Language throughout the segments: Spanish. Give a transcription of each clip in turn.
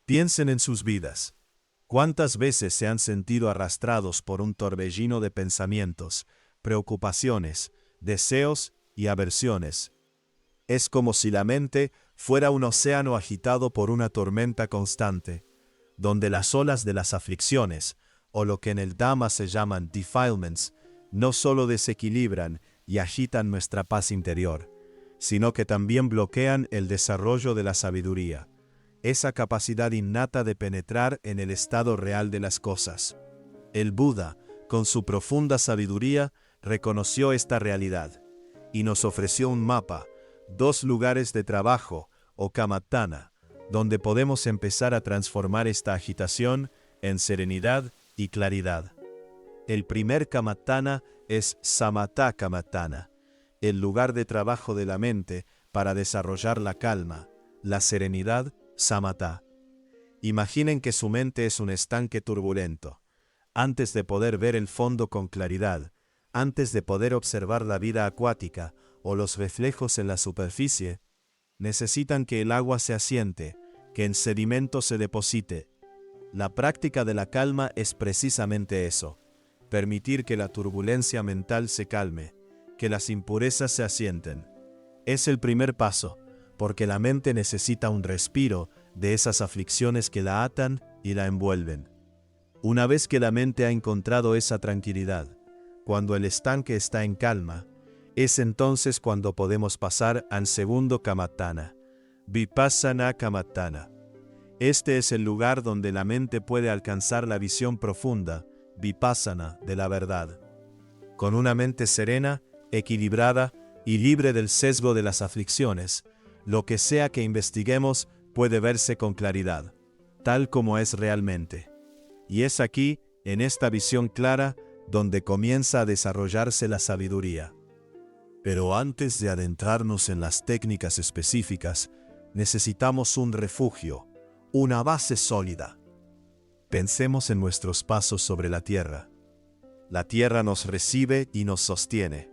Piensen en sus vidas. ¿Cuántas veces se han sentido arrastrados por un torbellino de pensamientos, preocupaciones, deseos y aversiones? Es como si la mente fuera un océano agitado por una tormenta constante, donde las olas de las aflicciones, o lo que en el Dhamma se llaman defilements, no solo desequilibran y agitan nuestra paz interior, sino que también bloquean el desarrollo de la sabiduría, esa capacidad innata de penetrar en el estado real de las cosas. El Buda, con su profunda sabiduría, reconoció esta realidad y nos ofreció un mapa, 2 lugares de trabajo, o kamattana, donde podemos empezar a transformar esta agitación en serenidad y claridad. El primer kamattana es samatha kamattana, el lugar de trabajo de la mente para desarrollar la calma, la serenidad, samatha. Imaginen que su mente es un estanque turbulento. Antes de poder ver el fondo con claridad, antes de poder observar la vida acuática o los reflejos en la superficie, necesitan que el agua se asiente, que el sedimento se deposite. La práctica de la calma es precisamente eso, permitir que la turbulencia mental se calme, que las impurezas se asienten. Es el primer paso, porque la mente necesita un respiro de esas aflicciones que la atan y la envuelven. Una vez que la mente ha encontrado esa tranquilidad, cuando el estanque está en calma, es entonces cuando podemos pasar al segundo kamattana, vipassana kamattana. Este es el lugar donde la mente puede alcanzar la visión profunda, vipassana, de la verdad. Con una mente serena, equilibrada y libre del sesgo de las aflicciones, lo que sea que investiguemos puede verse con claridad, tal como es realmente. Y es aquí, en esta visión clara, donde comienza a desarrollarse la sabiduría. Pero antes de adentrarnos en las técnicas específicas, necesitamos un refugio, una base sólida. Pensemos en nuestros pasos sobre la tierra. La tierra nos recibe y nos sostiene.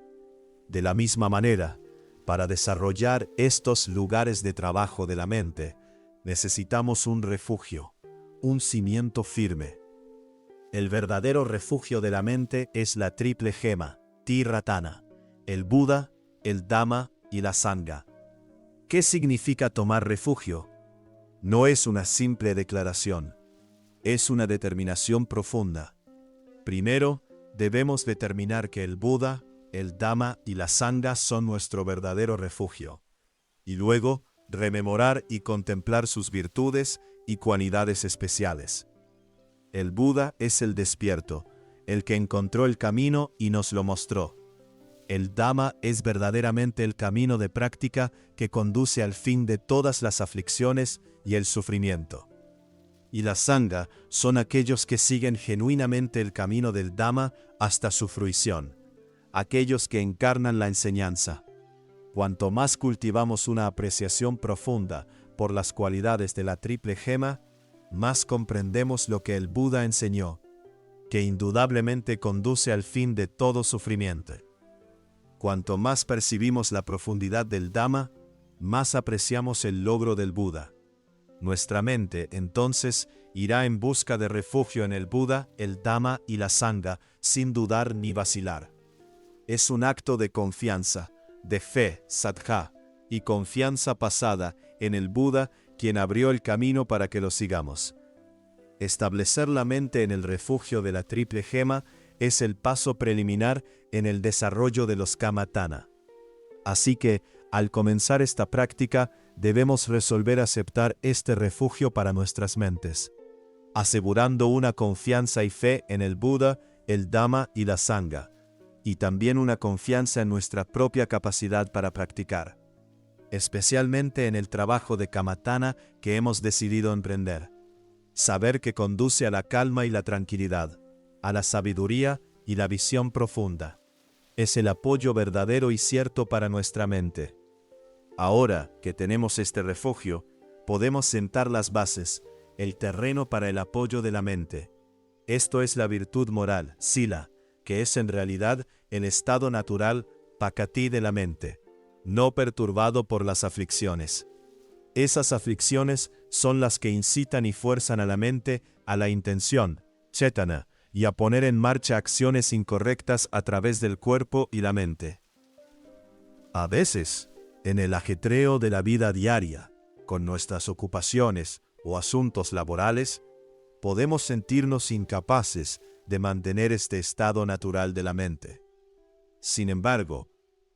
De la misma manera, para desarrollar estos lugares de trabajo de la mente, necesitamos un refugio, un cimiento firme. El verdadero refugio de la mente es la triple gema, Triratana, el Buda, el Dhamma y la Sangha. ¿Qué significa tomar refugio? No es una simple declaración, es una determinación profunda. Primero, debemos determinar que el Buda, el Dhamma y la Sangha son nuestro verdadero refugio, y luego rememorar y contemplar sus virtudes y cualidades especiales. El Buda es el despierto, el que encontró el camino y nos lo mostró. El Dhamma es verdaderamente el camino de práctica que conduce al fin de todas las aflicciones y el sufrimiento. Y la Sangha son aquellos que siguen genuinamente el camino del Dhamma hasta su fruición, aquellos que encarnan la enseñanza. Cuanto más cultivamos una apreciación profunda por las cualidades de la triple gema, más comprendemos lo que el Buda enseñó, que indudablemente conduce al fin de todo sufrimiento. Cuanto más percibimos la profundidad del Dhamma, más apreciamos el logro del Buda. Nuestra mente, entonces, irá en busca de refugio en el Buda, el Dhamma y la Sangha, sin dudar ni vacilar. Es un acto de confianza, de fe, saddha, y confianza pasada en el Buda, quien abrió el camino para que lo sigamos. Establecer la mente en el refugio de la triple gema es el paso preliminar en el desarrollo de los kamattana. Así que, al comenzar esta práctica, debemos resolver aceptar este refugio para nuestras mentes, asegurando una confianza y fe en el Buda, el Dhamma y la Sangha, y también una confianza en nuestra propia capacidad para practicar, especialmente en el trabajo de kamattana que hemos decidido emprender. Saber que conduce a la calma y la tranquilidad, a la sabiduría y la visión profunda. Es el apoyo verdadero y cierto para nuestra mente. Ahora que tenemos este refugio, podemos sentar las bases, el terreno para el apoyo de la mente. Esto es la virtud moral, sila, que es en realidad el estado natural, pakati de la mente, no perturbado por las aflicciones. Esas aflicciones son las que incitan y fuerzan a la mente a la intención, chetana, y a poner en marcha acciones incorrectas a través del cuerpo y la mente. A veces, en el ajetreo de la vida diaria, con nuestras ocupaciones o asuntos laborales, podemos sentirnos incapaces de mantener este estado natural de la mente. Sin embargo,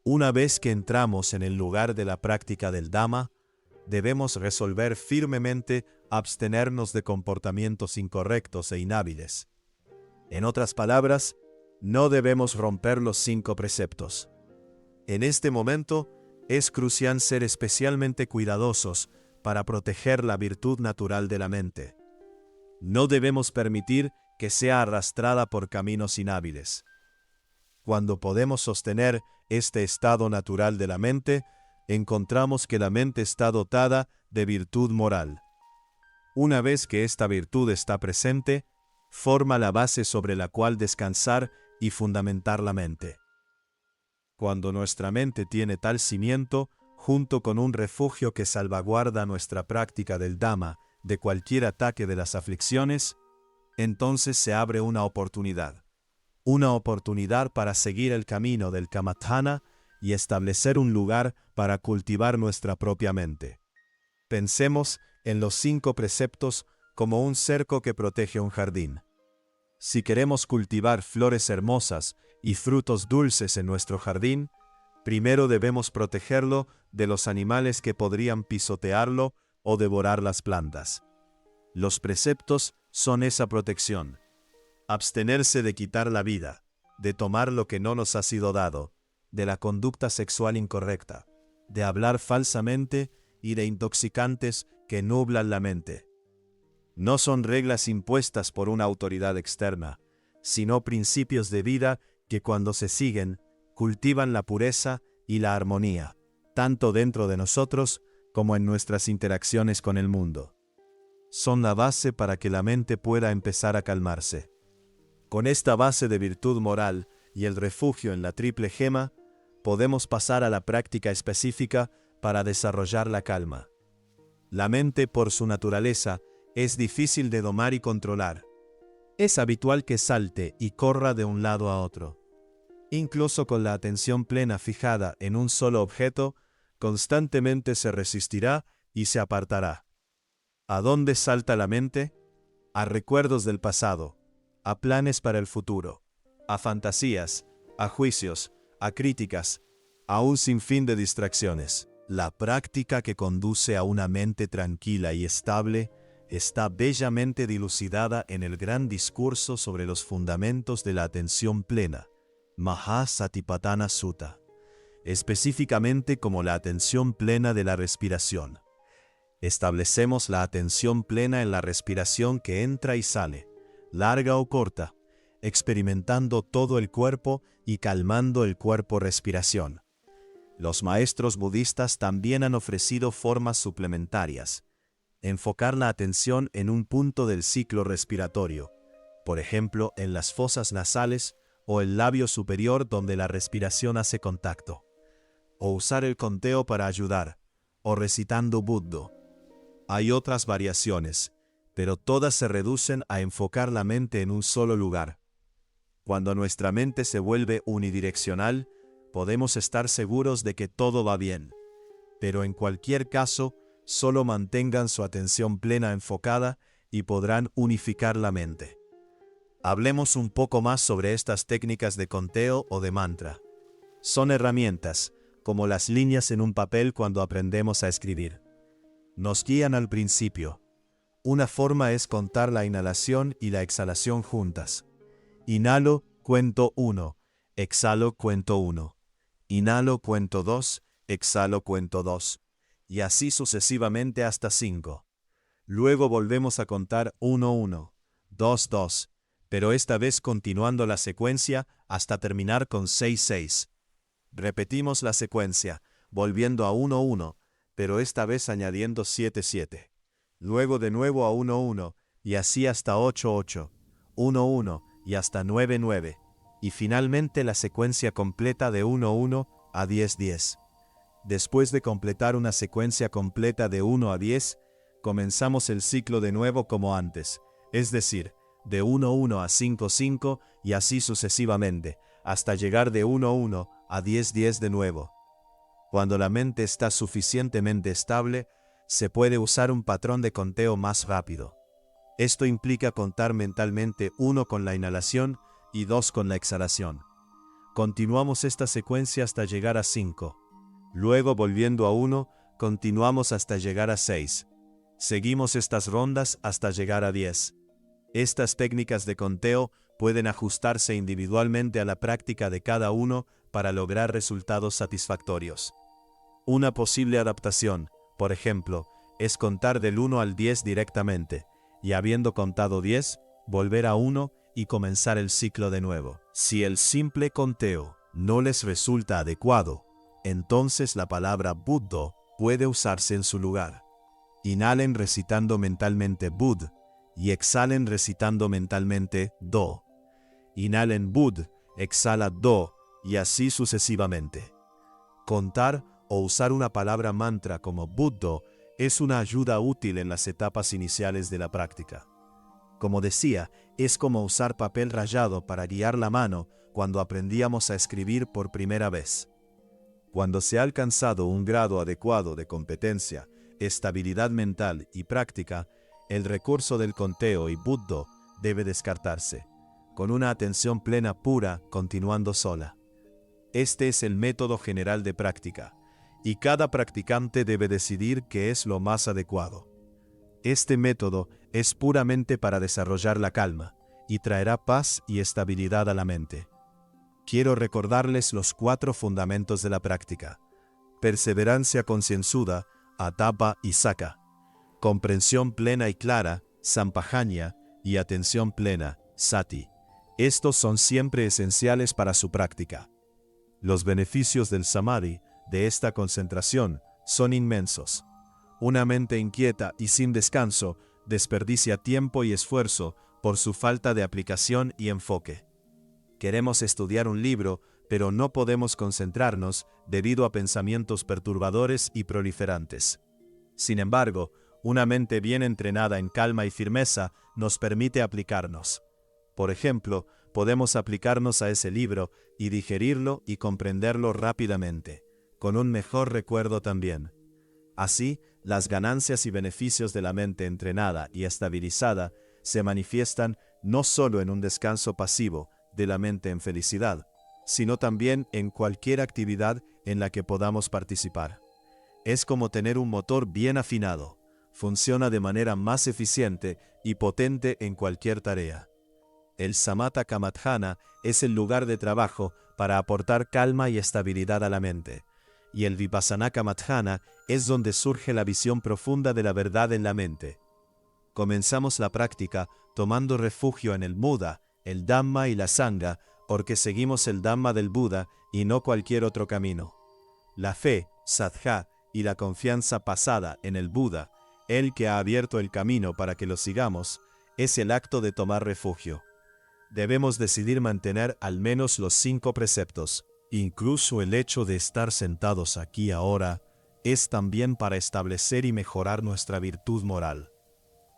una vez que entramos en el lugar de la práctica del Dhamma, debemos resolver firmemente abstenernos de comportamientos incorrectos e inhábiles. En otras palabras, no debemos romper los 5 preceptos. En este momento, es crucial ser especialmente cuidadosos para proteger la virtud natural de la mente. No debemos permitir que sea arrastrada por caminos inhábiles. Cuando podemos sostener este estado natural de la mente, encontramos que la mente está dotada de virtud moral. Una vez que esta virtud está presente, forma la base sobre la cual descansar y fundamentar la mente. Cuando nuestra mente tiene tal cimiento, junto con un refugio que salvaguarda nuestra práctica del Dhamma de cualquier ataque de las aflicciones, entonces se abre una oportunidad para seguir el camino del Kammatthana y establecer un lugar para cultivar nuestra propia mente. Pensemos en los 5 preceptos como un cerco que protege un jardín. Si queremos cultivar flores hermosas y frutos dulces en nuestro jardín, primero debemos protegerlo de los animales que podrían pisotearlo o devorar las plantas. Los preceptos son esa protección. Abstenerse de quitar la vida, de tomar lo que no nos ha sido dado, de la conducta sexual incorrecta, de hablar falsamente y de intoxicantes que nublan la mente. No son reglas impuestas por una autoridad externa, sino principios de vida que cuando se siguen, cultivan la pureza y la armonía, tanto dentro de nosotros como en nuestras interacciones con el mundo. Son la base para que la mente pueda empezar a calmarse. Con esta base de virtud moral y el refugio en la triple gema, podemos pasar a la práctica específica para desarrollar la calma. La mente, por su naturaleza, es difícil de domar y controlar. Es habitual que salte y corra de un lado a otro. Incluso con la atención plena fijada en un solo objeto, constantemente se resistirá y se apartará. ¿A dónde salta la mente? A recuerdos del pasado, a planes para el futuro, a fantasías, a juicios, a críticas, a un sinfín de distracciones. La práctica que conduce a una mente tranquila y estable está bellamente dilucidada en el gran discurso sobre los fundamentos de la atención plena, Mahasatipatthana Sutta, específicamente como la atención plena de la respiración. Establecemos la atención plena en la respiración que entra y sale, larga o corta, experimentando todo el cuerpo y calmando el cuerpo-respiración. Los maestros budistas también han ofrecido formas suplementarias. Enfocar la atención en un punto del ciclo respiratorio, por ejemplo, en las fosas nasales o el labio superior donde la respiración hace contacto. O usar el conteo para ayudar, o recitando Buddho. Hay otras variaciones, pero todas se reducen a enfocar la mente en un solo lugar. Cuando nuestra mente se vuelve unidireccional, podemos estar seguros de que todo va bien. Pero en cualquier caso, solo mantengan su atención plena enfocada y podrán unificar la mente. Hablemos un poco más sobre estas técnicas de conteo o de mantra. Son herramientas, como las líneas en un papel cuando aprendemos a escribir. Nos guían al principio. Una forma es contar la inhalación y la exhalación juntas. Inhalo, cuento 1, exhalo, cuento 1. Inhalo, cuento 2, exhalo, cuento 2. Y así sucesivamente hasta 5. Luego volvemos a contar 1, 1, 2, 2, pero esta vez continuando la secuencia hasta terminar con 6, 6. Repetimos la secuencia, volviendo a 1, 1, pero esta vez añadiendo 7, 7. Luego de nuevo a 1, 1, y así hasta 8, 8, 1, 1, y hasta 9, 9. Y finalmente la secuencia completa de 1, 1 a 10, 10. Después de completar una secuencia completa de 1 a 10, comenzamos el ciclo de nuevo como antes, es decir, de 1-1 a 5-5 y así sucesivamente, hasta llegar de 1-1 a 10-10 de nuevo. Cuando la mente está suficientemente estable, se puede usar un patrón de conteo más rápido. Esto implica contar mentalmente 1 con la inhalación y 2 con la exhalación. Continuamos esta secuencia hasta llegar a 5. Luego, volviendo a 1, continuamos hasta llegar a 6. Seguimos estas rondas hasta llegar a 10. Estas técnicas de conteo pueden ajustarse individualmente a la práctica de cada uno para lograr resultados satisfactorios. Una posible adaptación, por ejemplo, es contar del 1 al 10 directamente, y habiendo contado 10, volver a 1 y comenzar el ciclo de nuevo. Si el simple conteo no les resulta adecuado, entonces la palabra Buddho puede usarse en su lugar. Inhalen recitando mentalmente Bud y exhalen recitando mentalmente Do. Inhalen Bud, exhala Do y así sucesivamente. Contar o usar una palabra mantra como Buddho es una ayuda útil en las etapas iniciales de la práctica. Como decía, es como usar papel rayado para guiar la mano cuando aprendíamos a escribir por primera vez. Cuando se ha alcanzado un grado adecuado de competencia, estabilidad mental y práctica, el recurso del conteo y Buddho debe descartarse, con una atención plena pura continuando sola. Este es el método general de práctica, y cada practicante debe decidir qué es lo más adecuado. Este método es puramente para desarrollar la calma, y traerá paz y estabilidad a la mente. Quiero recordarles los 4 fundamentos de la práctica: perseverancia concienzuda, atapa y saka; comprensión plena y clara, sampajanya; y atención plena, sati. Estos son siempre esenciales para su práctica. Los beneficios del samadhi, de esta concentración, son inmensos. Una mente inquieta y sin descanso desperdicia tiempo y esfuerzo por su falta de aplicación y enfoque. Queremos estudiar un libro, pero no podemos concentrarnos debido a pensamientos perturbadores y proliferantes. Sin embargo, una mente bien entrenada en calma y firmeza nos permite aplicarnos. Por ejemplo, podemos aplicarnos a ese libro y digerirlo y comprenderlo rápidamente, con un mejor recuerdo también. Así, las ganancias y beneficios de la mente entrenada y estabilizada se manifiestan no solo en un descanso pasivo de la mente en felicidad, sino también en cualquier actividad en la que podamos participar. Es como tener un motor bien afinado, funciona de manera más eficiente y potente en cualquier tarea. El Samatha Kamatthana es el lugar de trabajo para aportar calma y estabilidad a la mente, y el Vipassana Kamatthana es donde surge la visión profunda de la verdad en la mente. Comenzamos la práctica tomando refugio en el Muda, el Dhamma y la Sangha, porque seguimos el Dhamma del Buda y no cualquier otro camino. La fe, Saddha, y la confianza pasada en el Buda, el que ha abierto el camino para que lo sigamos, es el acto de tomar refugio. Debemos decidir mantener al menos los 5 preceptos. Incluso el hecho de estar sentados aquí ahora es también para establecer y mejorar nuestra virtud moral.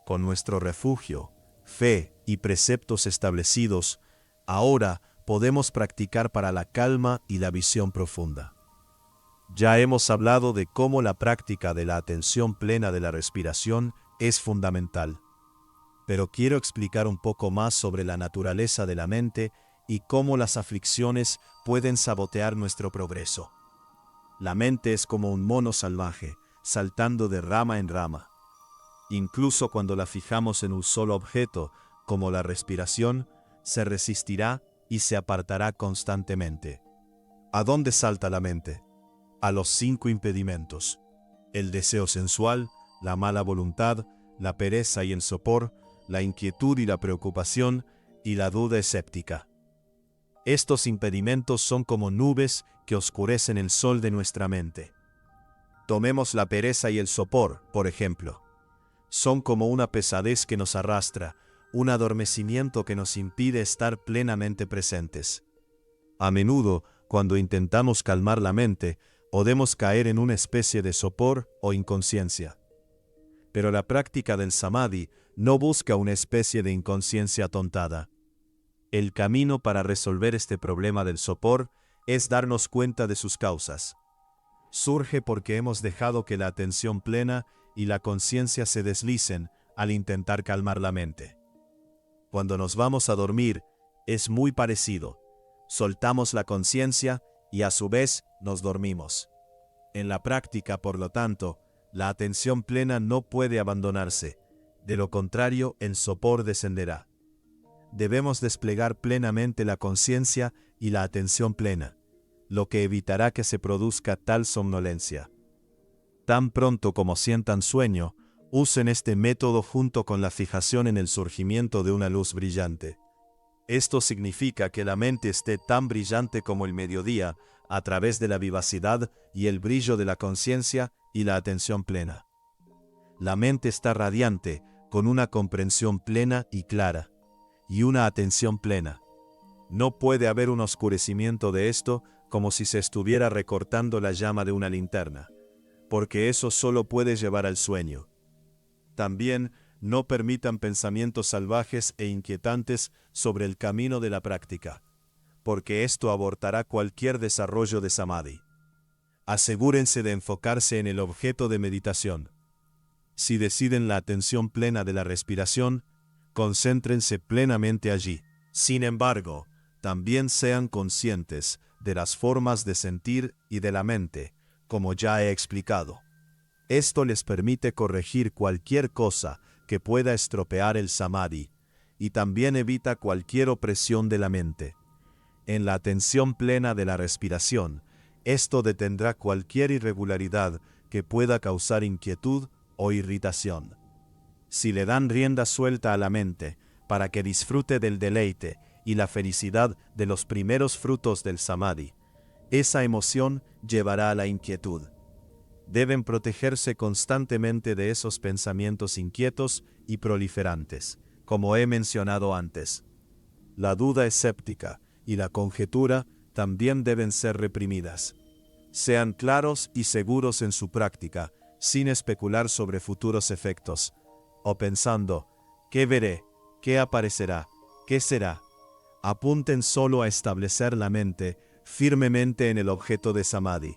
Con nuestro refugio, fe y preceptos establecidos, ahora podemos practicar para la calma y la visión profunda. Ya hemos hablado de cómo la práctica de la atención plena de la respiración es fundamental. Pero quiero explicar un poco más sobre la naturaleza de la mente y cómo las aflicciones pueden sabotear nuestro progreso. La mente es como un mono salvaje, saltando de rama en rama. Incluso cuando la fijamos en un solo objeto, como la respiración, se resistirá y se apartará constantemente. ¿A dónde salta la mente? A los 5 impedimentos: el deseo sensual, la mala voluntad, la pereza y el sopor, la inquietud y la preocupación, y la duda escéptica. Estos impedimentos son como nubes que oscurecen el sol de nuestra mente. Tomemos la pereza y el sopor, por ejemplo. Son como una pesadez que nos arrastra, un adormecimiento que nos impide estar plenamente presentes. A menudo, cuando intentamos calmar la mente, podemos caer en una especie de sopor o inconsciencia. Pero la práctica del samadhi no busca una especie de inconsciencia atontada. El camino para resolver este problema del sopor es darnos cuenta de sus causas. Surge porque hemos dejado que la atención plena y la conciencia se deslicen al intentar calmar la mente. Cuando nos vamos a dormir, es muy parecido. Soltamos la conciencia y a su vez nos dormimos. En la práctica, por lo tanto, la atención plena no puede abandonarse. De lo contrario, el sopor descenderá. Debemos desplegar plenamente la conciencia y la atención plena, lo que evitará que se produzca tal somnolencia. Tan pronto como sientan sueño, usen este método junto con la fijación en el surgimiento de una luz brillante. Esto significa que la mente esté tan brillante como el mediodía a través de la vivacidad y el brillo de la conciencia y la atención plena. La mente está radiante, con una comprensión plena y clara, y una atención plena. No puede haber un oscurecimiento de esto como si se estuviera recortando la llama de una linterna, porque eso solo puede llevar al sueño. También no permitan pensamientos salvajes e inquietantes sobre el camino de la práctica, porque esto abortará cualquier desarrollo de samadhi. Asegúrense de enfocarse en el objeto de meditación. Si deciden la atención plena de la respiración, concéntrense plenamente allí. Sin embargo, también sean conscientes de las formas de sentir y de la mente, como ya he explicado. Esto les permite corregir cualquier cosa que pueda estropear el samadhi, y también evita cualquier opresión de la mente. En la atención plena de la respiración, esto detendrá cualquier irregularidad que pueda causar inquietud o irritación. Si le dan rienda suelta a la mente para que disfrute del deleite y la felicidad de los primeros frutos del samadhi, esa emoción llevará a la inquietud. Deben protegerse constantemente de esos pensamientos inquietos y proliferantes, como he mencionado antes. La duda escéptica y la conjetura también deben ser reprimidas. Sean claros y seguros en su práctica, sin especular sobre futuros efectos, o pensando, ¿qué veré? ¿Qué aparecerá? ¿Qué será? Apunten solo a establecer la mente firmemente en el objeto de samadhi,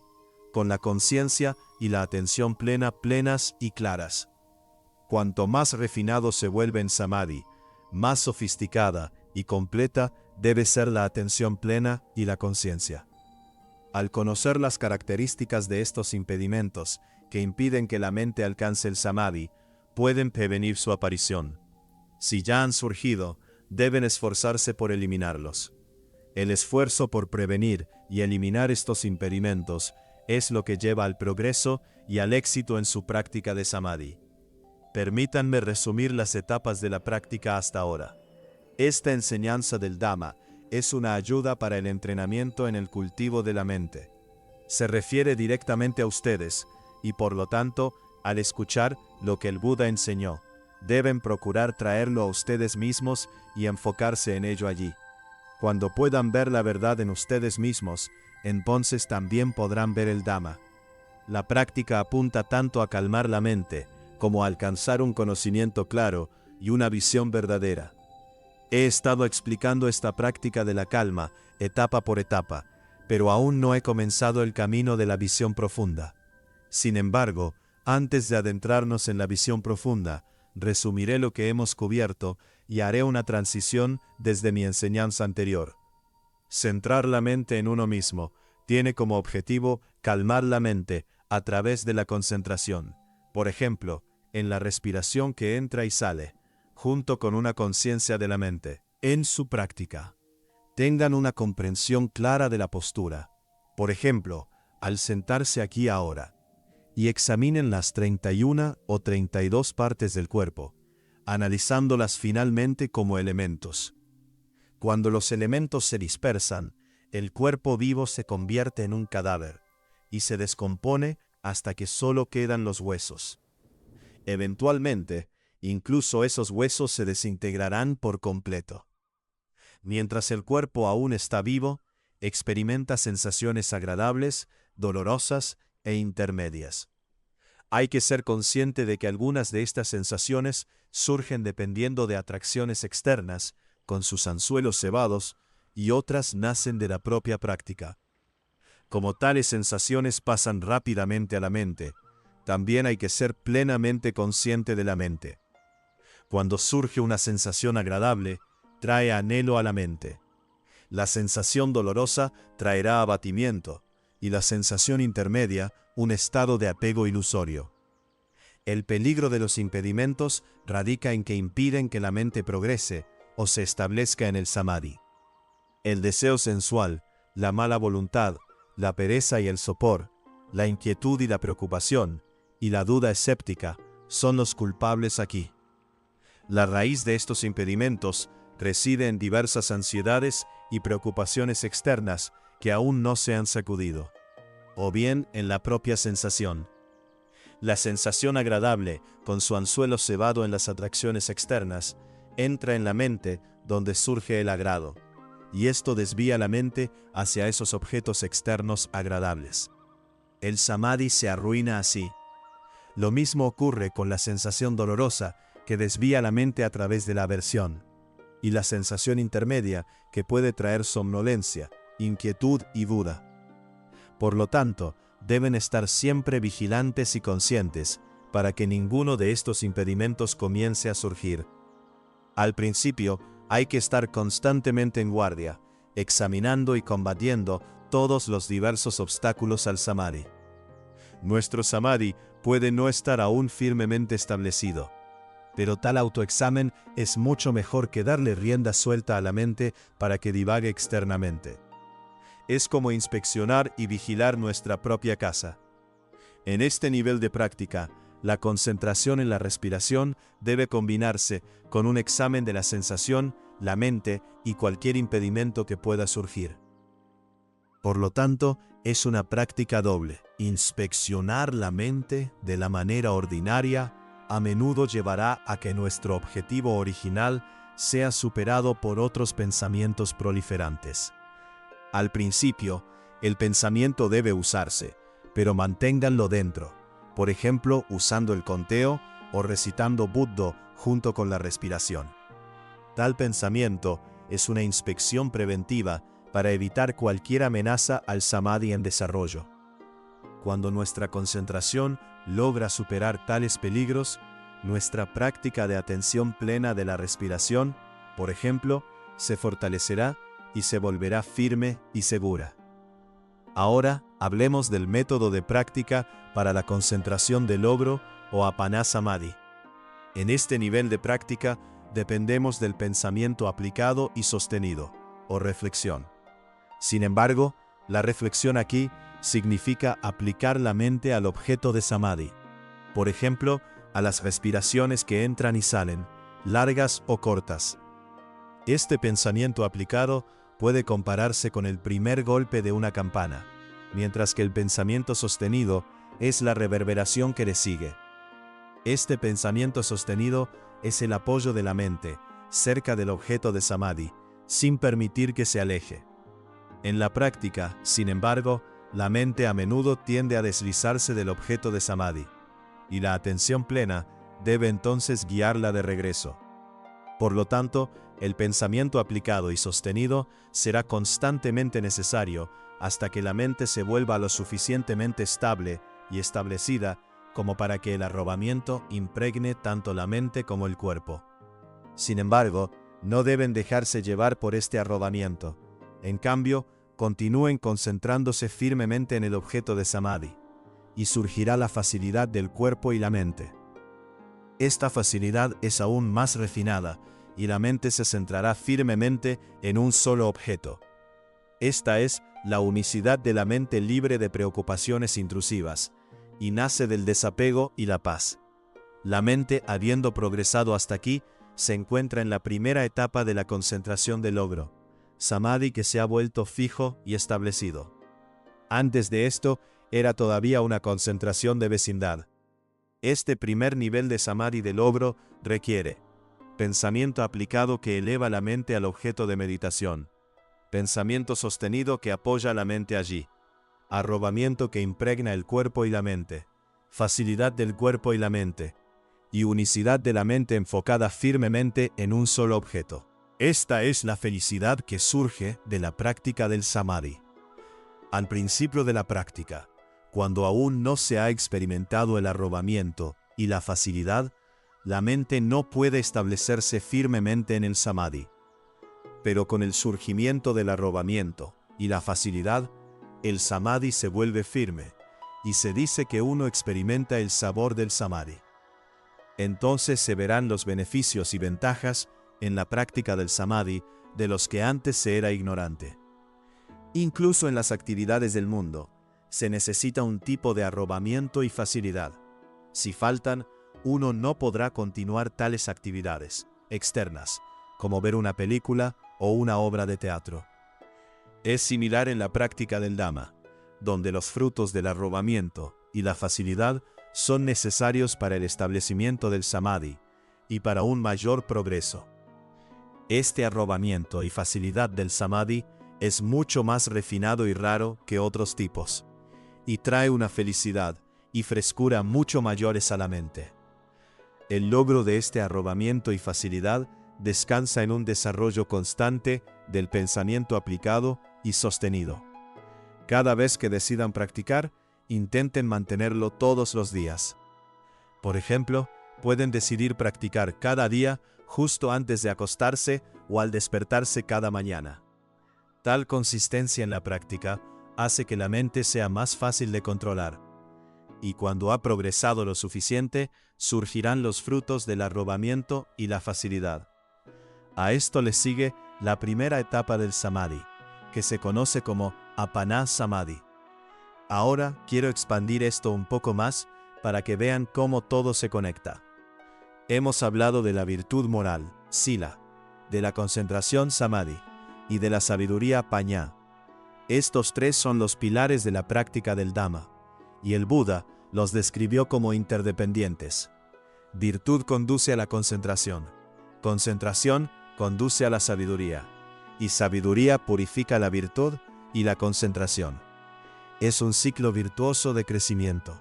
con la conciencia y la atención plenas y claras. Cuanto más refinado se vuelve en samadhi, más sofisticada y completa debe ser la atención plena y la conciencia. Al conocer las características de estos impedimentos que impiden que la mente alcance el samadhi, pueden prevenir su aparición. Si ya han surgido, deben esforzarse por eliminarlos. El esfuerzo por prevenir y eliminar estos impedimentos es lo que lleva al progreso y al éxito en su práctica de samadhi. Permítanme resumir las etapas de la práctica hasta ahora. Esta enseñanza del Dhamma es una ayuda para el entrenamiento en el cultivo de la mente. Se refiere directamente a ustedes y por lo tanto, al escuchar lo que el Buda enseñó, deben procurar traerlo a ustedes mismos y enfocarse en ello allí. Cuando puedan ver la verdad en ustedes mismos, entonces también podrán ver el Dhamma. La práctica apunta tanto a calmar la mente como a alcanzar un conocimiento claro y una visión verdadera. He estado explicando esta práctica de la calma, etapa por etapa, pero aún no he comenzado el camino de la visión profunda. Sin embargo, antes de adentrarnos en la visión profunda, resumiré lo que hemos cubierto y haré una transición desde mi enseñanza anterior. Centrar la mente en uno mismo tiene como objetivo calmar la mente a través de la concentración, por ejemplo, en la respiración que entra y sale, junto con una conciencia de la mente. En su práctica, tengan una comprensión clara de la postura, por ejemplo, al sentarse aquí ahora, y examinen las 31 o 32 partes del cuerpo, analizándolas finalmente como elementos. Cuando los elementos se dispersan, el cuerpo vivo se convierte en un cadáver y se descompone hasta que solo quedan los huesos. Eventualmente, incluso esos huesos se desintegrarán por completo. Mientras el cuerpo aún está vivo, experimenta sensaciones agradables, dolorosas e intermedias. Hay que ser consciente de que algunas de estas sensaciones surgen dependiendo de atracciones externas, con sus anzuelos cebados, y otras nacen de la propia práctica. Como tales sensaciones pasan rápidamente a la mente, también hay que ser plenamente consciente de la mente. Cuando surge una sensación agradable, trae anhelo a la mente. La sensación dolorosa traerá abatimiento, y la sensación intermedia, un estado de apego ilusorio. El peligro de los impedimentos radica en que impiden que la mente progrese o se establezca en el samadhi. El deseo sensual, la mala voluntad, la pereza y el sopor, la inquietud y la preocupación, y la duda escéptica son los culpables aquí. La raíz de estos impedimentos reside en diversas ansiedades y preocupaciones externas que aún no se han sacudido, o bien en la propia sensación. La sensación agradable, con su anzuelo cebado en las atracciones externas, entra en la mente donde surge el agrado, y esto desvía la mente hacia esos objetos externos agradables. El samadhi se arruina así. Lo mismo ocurre con la sensación dolorosa, que desvía la mente a través de la aversión, y la sensación intermedia, que puede traer somnolencia, inquietud y duda. Por lo tanto, deben estar siempre vigilantes y conscientes para que ninguno de estos impedimentos comience a surgir. Al principio, hay que estar constantemente en guardia, examinando y combatiendo todos los diversos obstáculos al samadhi. Nuestro samadhi puede no estar aún firmemente establecido, pero tal autoexamen es mucho mejor que darle rienda suelta a la mente para que divague externamente. Es como inspeccionar y vigilar nuestra propia casa. En este nivel de práctica, la concentración en la respiración debe combinarse con un examen de la sensación, la mente y cualquier impedimento que pueda surgir. Por lo tanto, es una práctica doble. Inspeccionar la mente de la manera ordinaria a menudo llevará a que nuestro objetivo original sea superado por otros pensamientos proliferantes. Al principio, el pensamiento debe usarse, pero manténganlo dentro, por ejemplo, usando el conteo o recitando Buddho junto con la respiración. Tal pensamiento es una inspección preventiva para evitar cualquier amenaza al samadhi en desarrollo. Cuando nuestra concentración logra superar tales peligros, nuestra práctica de atención plena de la respiración, por ejemplo, se fortalecerá y se volverá firme y segura. Ahora hablemos del método de práctica para la concentración del logro o apana samadhi. En este nivel de práctica dependemos del pensamiento aplicado y sostenido, o reflexión. Sin embargo, la reflexión aquí significa aplicar la mente al objeto de samadhi, por ejemplo, a las respiraciones que entran y salen, largas o cortas. Este pensamiento aplicado puede compararse con el primer golpe de una campana, mientras que el pensamiento sostenido es la reverberación que le sigue. Este pensamiento sostenido es el apoyo de la mente cerca del objeto de samadhi, sin permitir que se aleje. En la práctica, sin embargo, la mente a menudo tiende a deslizarse del objeto de samadhi, y la atención plena debe entonces guiarla de regreso. Por lo tanto, el pensamiento aplicado y sostenido será constantemente necesario hasta que la mente se vuelva lo suficientemente estable y establecida como para que el arrobamiento impregne tanto la mente como el cuerpo. Sin embargo, no deben dejarse llevar por este arrobamiento. En cambio, continúen concentrándose firmemente en el objeto de samadhi, y surgirá la facilidad del cuerpo y la mente. Esta facilidad es aún más refinada, y la mente se centrará firmemente en un solo objeto. Esta es la unicidad de la mente libre de preocupaciones intrusivas, y nace del desapego y la paz. La mente, habiendo progresado hasta aquí, se encuentra en la primera etapa de la concentración del logro, samadhi que se ha vuelto fijo y establecido. Antes de esto, era todavía una concentración de vecindad. Este primer nivel de samadhi del logro requiere pensamiento aplicado que eleva la mente al objeto de meditación, pensamiento sostenido que apoya la mente allí, arrobamiento que impregna el cuerpo y la mente, facilidad del cuerpo y la mente, y unicidad de la mente enfocada firmemente en un solo objeto. Esta es la felicidad que surge de la práctica del samadhi. Al principio de la práctica, cuando aún no se ha experimentado el arrobamiento y la facilidad, la mente no puede establecerse firmemente en el samadhi. Pero con el surgimiento del arrobamiento y la facilidad, el samadhi se vuelve firme, y se dice que uno experimenta el sabor del samadhi. Entonces se verán los beneficios y ventajas en la práctica del samadhi de los que antes se era ignorante. Incluso en las actividades del mundo, se necesita un tipo de arrobamiento y facilidad. Si faltan, uno no podrá continuar tales actividades externas, como ver una película o una obra de teatro. Es similar en la práctica del Dhamma, donde los frutos del arrobamiento y la facilidad son necesarios para el establecimiento del samadhi y para un mayor progreso. Este arrobamiento y facilidad del samadhi es mucho más refinado y raro que otros tipos, y trae una felicidad y frescura mucho mayores a la mente. El logro de este arrobamiento y facilidad descansa en un desarrollo constante del pensamiento aplicado y sostenido. Cada vez que decidan practicar, intenten mantenerlo todos los días. Por ejemplo, pueden decidir practicar cada día justo antes de acostarse o al despertarse cada mañana. Tal consistencia en la práctica hace que la mente sea más fácil de controlar. Y cuando ha progresado lo suficiente, surgirán los frutos del arrobamiento y la facilidad. A esto le sigue la primera etapa del samadhi, que se conoce como Apana Samadhi. Ahora quiero expandir esto un poco más para que vean cómo todo se conecta. Hemos hablado de la virtud moral, Sila, de la concentración Samadhi y de la sabiduría Paññā. Estos tres son los pilares de la práctica del Dhamma, y el Buda los describió como interdependientes. Virtud conduce a la concentración conduce a la sabiduría, y sabiduría purifica la virtud y la concentración. Es un ciclo virtuoso de crecimiento.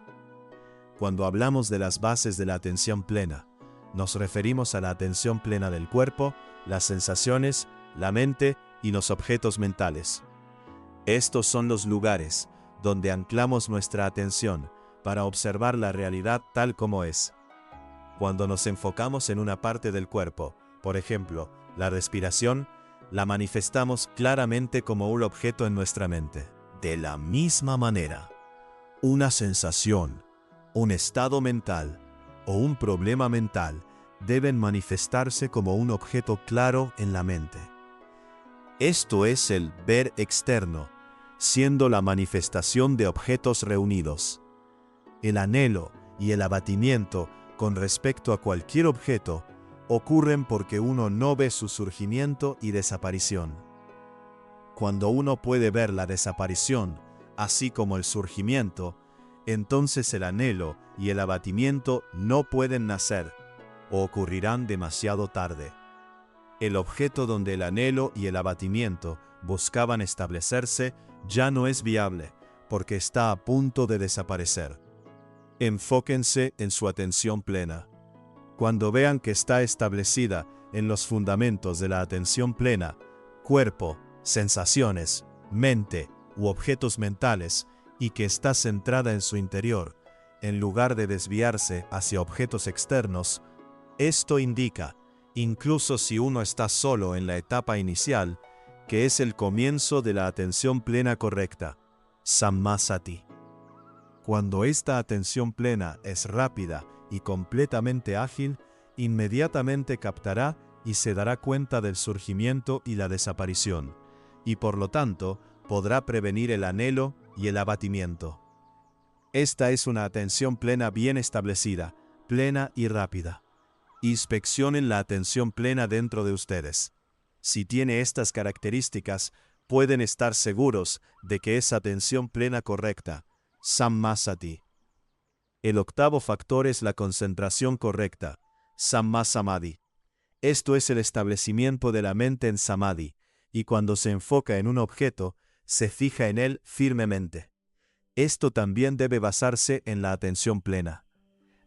Cuando hablamos de las bases de la atención plena, nos referimos a la atención plena del cuerpo, las sensaciones, la mente y los objetos mentales. Estos son los lugares donde anclamos nuestra atención para observar la realidad tal como es. Cuando nos enfocamos en una parte del cuerpo, por ejemplo, la respiración, la manifestamos claramente como un objeto en nuestra mente. De la misma manera, una sensación, un estado mental o un problema mental deben manifestarse como un objeto claro en la mente. Esto es el ver externo, siendo la manifestación de objetos reunidos. El anhelo y el abatimiento con respecto a cualquier objeto ocurren porque uno no ve su surgimiento y desaparición. Cuando uno puede ver la desaparición, así como el surgimiento, entonces el anhelo y el abatimiento no pueden nacer, o ocurrirán demasiado tarde. El objeto donde el anhelo y el abatimiento buscaban establecerse ya no es viable, porque está a punto de desaparecer. Enfóquense en su atención plena. Cuando vean que está establecida en los fundamentos de la atención plena, cuerpo, sensaciones, mente u objetos mentales, y que está centrada en su interior, en lugar de desviarse hacia objetos externos, esto indica, incluso si uno está solo en la etapa inicial, que es el comienzo de la atención plena correcta, Samma Sati. Cuando esta atención plena es rápida y completamente ágil, inmediatamente captará y se dará cuenta del surgimiento y la desaparición, y por lo tanto podrá prevenir el anhelo y el abatimiento. Esta es una atención plena bien establecida, plena y rápida. Inspeccionen la atención plena dentro de ustedes. Si tiene estas características, pueden estar seguros de que es atención plena correcta, Samma Sati. El octavo factor es la concentración correcta, Samma Samadhi. Esto es el establecimiento de la mente en Samadhi, y cuando se enfoca en un objeto, se fija en él firmemente. Esto también debe basarse en la atención plena.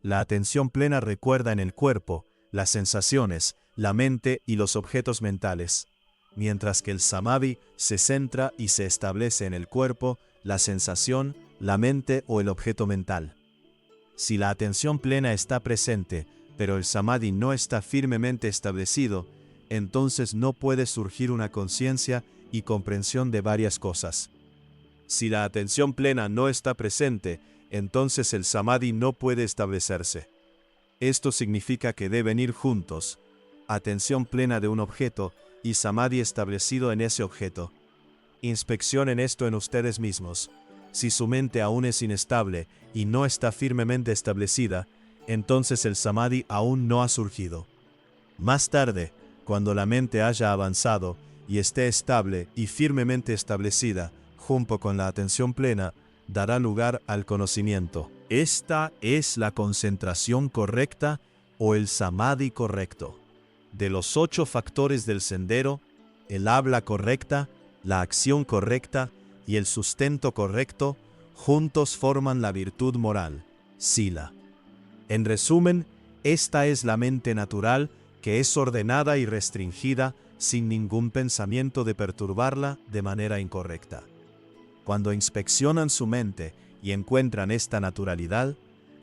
La atención plena recuerda en el cuerpo, las sensaciones, la mente y los objetos mentales, mientras que el samadhi se centra y se establece en el cuerpo, la sensación, la mente o el objeto mental. Si la atención plena está presente, pero el samadhi no está firmemente establecido, entonces no puede surgir una conciencia y comprensión de varias cosas. Si la atención plena no está presente, entonces el samadhi no puede establecerse. Esto significa que deben ir juntos, atención plena de un objeto y samadhi establecido en ese objeto. Inspeccionen esto en ustedes mismos. Si su mente aún es inestable y no está firmemente establecida, entonces el samadhi aún no ha surgido. Más tarde, cuando la mente haya avanzado y esté estable y firmemente establecida, junto con la atención plena, dará lugar al conocimiento. Esta es la concentración correcta o el samadhi correcto. De los 8 factores del sendero, el habla correcta, la acción correcta y el sustento correcto, juntos forman la virtud moral, sila. En resumen, esta es la mente natural que es ordenada y restringida sin ningún pensamiento de perturbarla de manera incorrecta. Cuando inspeccionan su mente y encuentran esta naturalidad,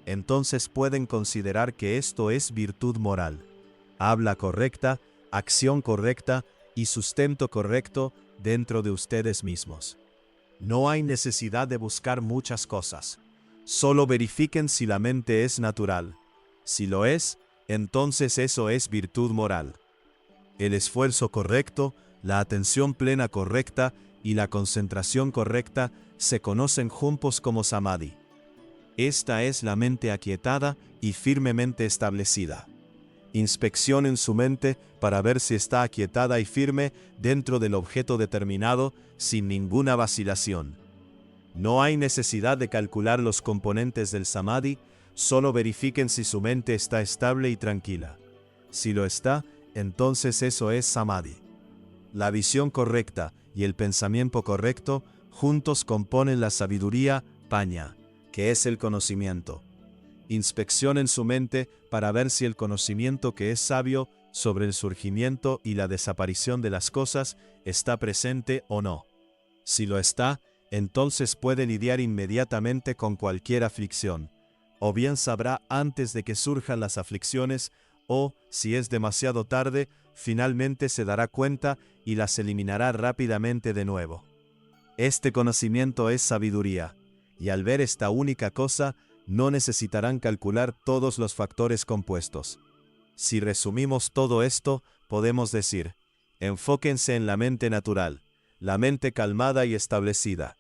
entonces pueden considerar que esto es virtud moral, habla correcta, acción correcta y sustento correcto dentro de ustedes mismos. No hay necesidad de buscar muchas cosas. Solo verifiquen si la mente es natural. Si lo es, entonces eso es virtud moral. El esfuerzo correcto, la atención plena correcta y la concentración correcta se conocen juntos como samadhi. Esta es la mente aquietada y firmemente establecida. Inspeccionen su mente para ver si está aquietada y firme dentro del objeto determinado sin ninguna vacilación. No hay necesidad de calcular los componentes del samadhi, solo verifiquen si su mente está estable y tranquila. Si lo está, entonces eso es samadhi. La visión correcta y el pensamiento correcto juntos componen la sabiduría paña, que es el conocimiento. Inspeccionen su mente para ver si el conocimiento que es sabio sobre el surgimiento y la desaparición de las cosas está presente o no. Si lo está, entonces puede lidiar inmediatamente con cualquier aflicción, o bien sabrá antes de que surjan las aflicciones, o, si es demasiado tarde, finalmente se dará cuenta y las eliminará rápidamente de nuevo. Este conocimiento es sabiduría, y al ver esta única cosa, no necesitarán calcular todos los factores compuestos. Si resumimos todo esto, podemos decir, enfóquense en la mente natural, la mente calmada y establecida,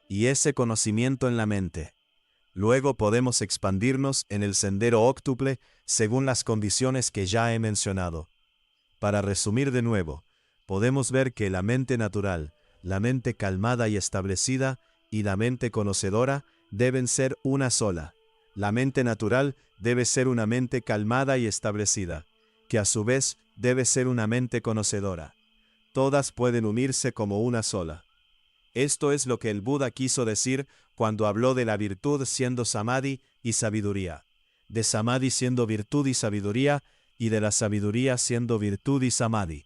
y ese conocimiento en la mente. Luego podemos expandirnos en el sendero óctuple según las condiciones que ya he mencionado. Para resumir de nuevo, podemos ver que la mente natural, la mente calmada y establecida, y la mente conocedora deben ser una sola. La mente natural debe ser una mente calmada y establecida, que a su vez debe ser una mente conocedora. Todas pueden unirse como una sola. Esto es lo que el Buda quiso decir cuando habló de la virtud siendo samadhi y sabiduría, de samadhi siendo virtud y sabiduría, y de la sabiduría siendo virtud y samadhi.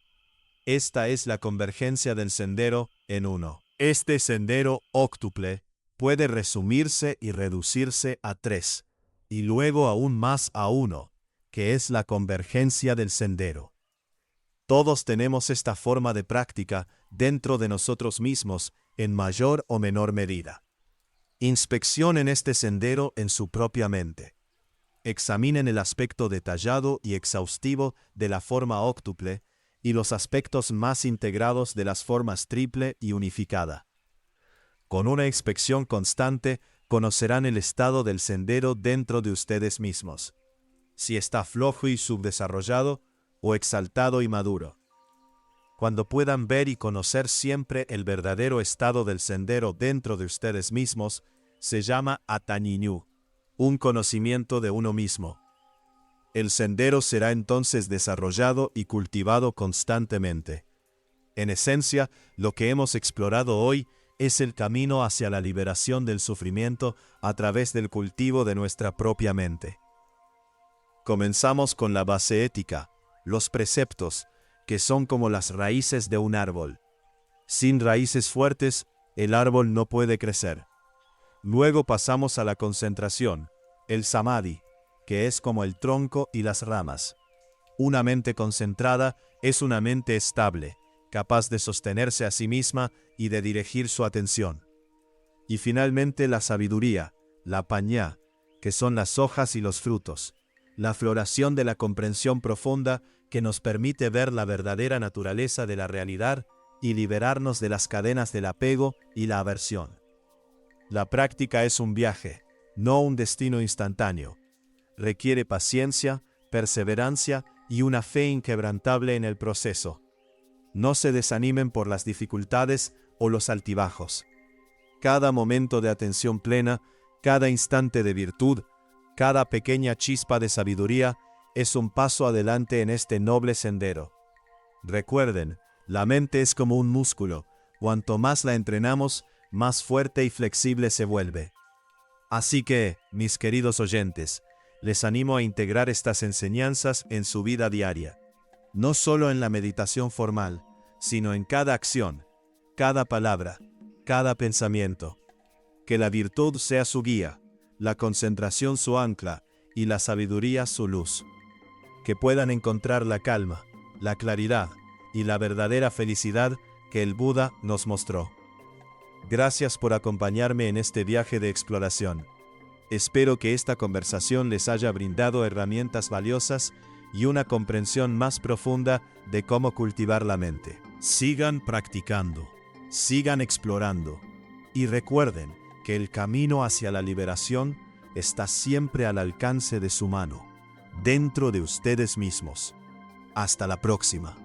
Esta es la convergencia del sendero en uno. Este sendero óctuple puede resumirse y reducirse a 3, y luego aún más a 1, que es la convergencia del sendero. Todos tenemos esta forma de práctica dentro de nosotros mismos en mayor o menor medida. Inspeccionen este sendero en su propia mente. Examinen el aspecto detallado y exhaustivo de la forma óctuple y los aspectos más integrados de las formas triple y unificada. Con una inspección constante, conocerán el estado del sendero dentro de ustedes mismos, si está flojo y subdesarrollado o exaltado y maduro. Cuando puedan ver y conocer siempre el verdadero estado del sendero dentro de ustedes mismos, se llama Atañiñú, un conocimiento de uno mismo. El sendero será entonces desarrollado y cultivado constantemente. En esencia, lo que hemos explorado hoy es el camino hacia la liberación del sufrimiento a través del cultivo de nuestra propia mente. Comenzamos con la base ética, los preceptos, que son como las raíces de un árbol. Sin raíces fuertes, el árbol no puede crecer. Luego pasamos a la concentración, el samadhi, que es como el tronco y las ramas. Una mente concentrada es una mente estable, capaz de sostenerse a sí misma y de dirigir su atención. Y finalmente la sabiduría, la pañá, que son las hojas y los frutos, la floración de la comprensión profunda que nos permite ver la verdadera naturaleza de la realidad y liberarnos de las cadenas del apego y la aversión. La práctica es un viaje, no un destino instantáneo. Requiere paciencia, perseverancia y una fe inquebrantable en el proceso. No se desanimen por las dificultades o los altibajos. Cada momento de atención plena, cada instante de virtud, cada pequeña chispa de sabiduría es un paso adelante en este noble sendero. Recuerden, la mente es como un músculo. Cuanto más la entrenamos, más fuerte y flexible se vuelve. Así que, mis queridos oyentes, les animo a integrar estas enseñanzas en su vida diaria. No solo en la meditación formal, sino en cada acción, cada palabra, cada pensamiento. Que la virtud sea su guía, la concentración su ancla y la sabiduría su luz. Que puedan encontrar la calma, la claridad y la verdadera felicidad que el Buda nos mostró. Gracias por acompañarme en este viaje de exploración. Espero que esta conversación les haya brindado herramientas valiosas y una comprensión más profunda de cómo cultivar la mente. Sigan practicando, sigan explorando y recuerden que el camino hacia la liberación está siempre al alcance de su mano, dentro de ustedes mismos. Hasta la próxima.